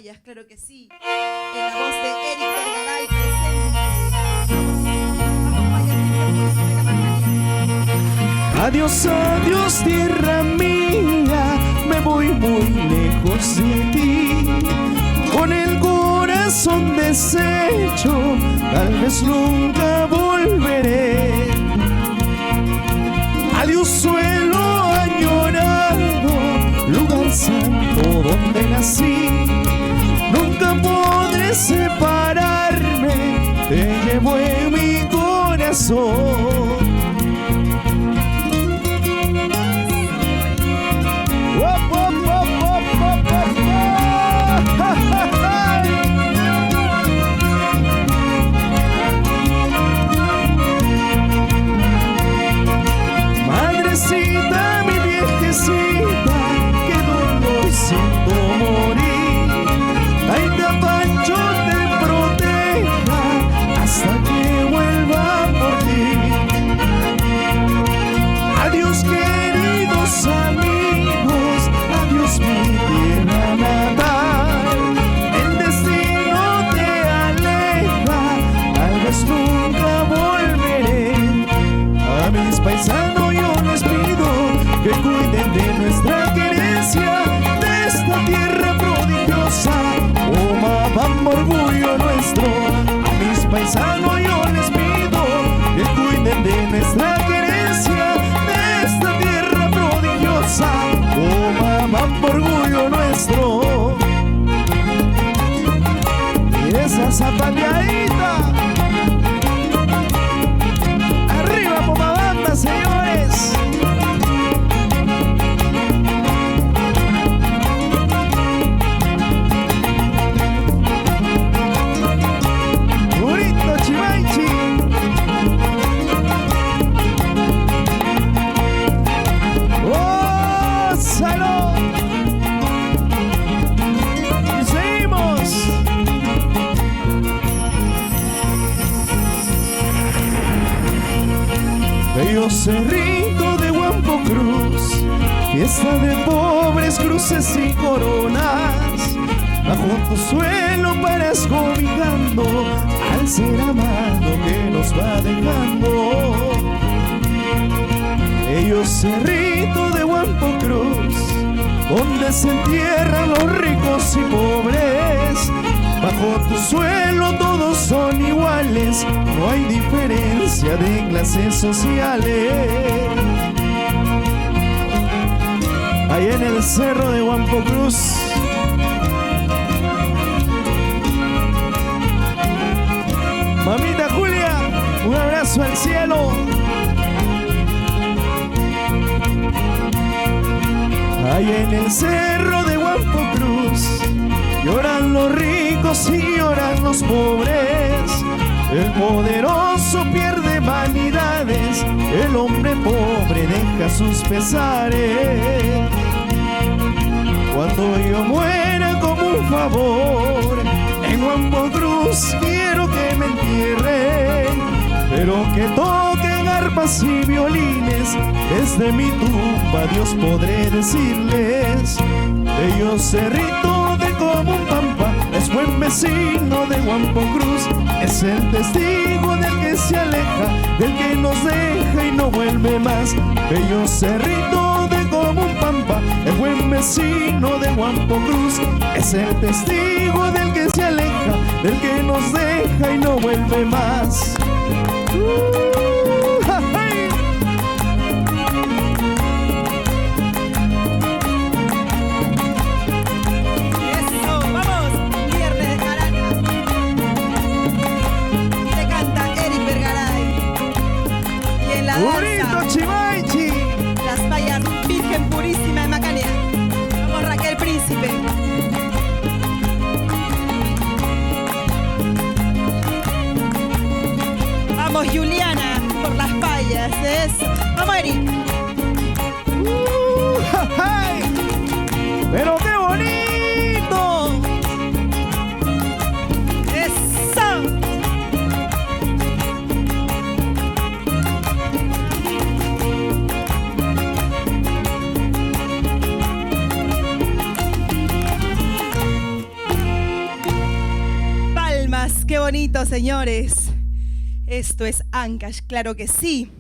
Fallas, claro que sí. En la voz de Eric Vergaray presente. Adiós, adiós, tierra mía, me voy muy lejos de ti. Con el corazón deshecho, tal vez nunca volveré. Adiós, suelo añorado, lugar santo donde nací. Nunca podré separarme, te llevo en mi corazón. Madrecita, mi viejecita, que dolor siento morir. Taita Pancho te proteja hasta que vuelva por ti. Adiós, queridos amigos, adiós mi tierra natal. El destino te aleja, tal vez nunca volveré. A mis paisanos yo les pido que cuiden de nuestra querencia, de esta tierra prodigiosa, Omapamba, orgullo nuestro. A mis paisanos yo les pido que cuiden de nuestra querencia, de esta tierra prodigiosa, Omapamba, orgullo nuestro. Y esa zapateadita, arriba Pomabamba, señores. Purito Chivaichi. ¡Oh, salud! Y seguimos. Bello cerrito de Huampo Cruz, fiesta de pobres, cruces y coronas. Bajo tu suelo paras cobijando al ser amado que nos va dejando. Bello cerrito de Huampo Cruz, donde se entierran los ricos y pobres. Bajo tu suelo todos son iguales, no hay diferencia de clases sociales. Ahí en el cerro de Huampo Cruz, mamita Julia, un abrazo al cielo. Ahí en el cerro de Huampo Cruz, lloran los ricos y lloran los pobres. El poderoso pierde vanidades, el hombre pobre deja sus pesares. Cuando yo muera como un favor, en Huampo Cruz quiero que me entierren, pero que toquen arpas y violines. Desde mi tumba Dios podré decirles: bello cerrito de Comumpampa, es buen vecino de Huampo Cruz. Es el testigo del que se aleja, del que nos deja y no vuelve más. Bello cerrito de Comumpampa, es buen vecino de Huampo Cruz. Es el testigo del que se aleja, del que nos deja y no vuelve más. Purito Chivaichi. Las Fallas, Virgen Purísima de Macanea. Vamos, Raquel Príncipe. Vamos, Juliana, por Las Fallas. Eso. Vamos, Eric. Pero qué bonito. Eso. Gracias, qué bonito, señores. Esto es Ancash, claro que sí.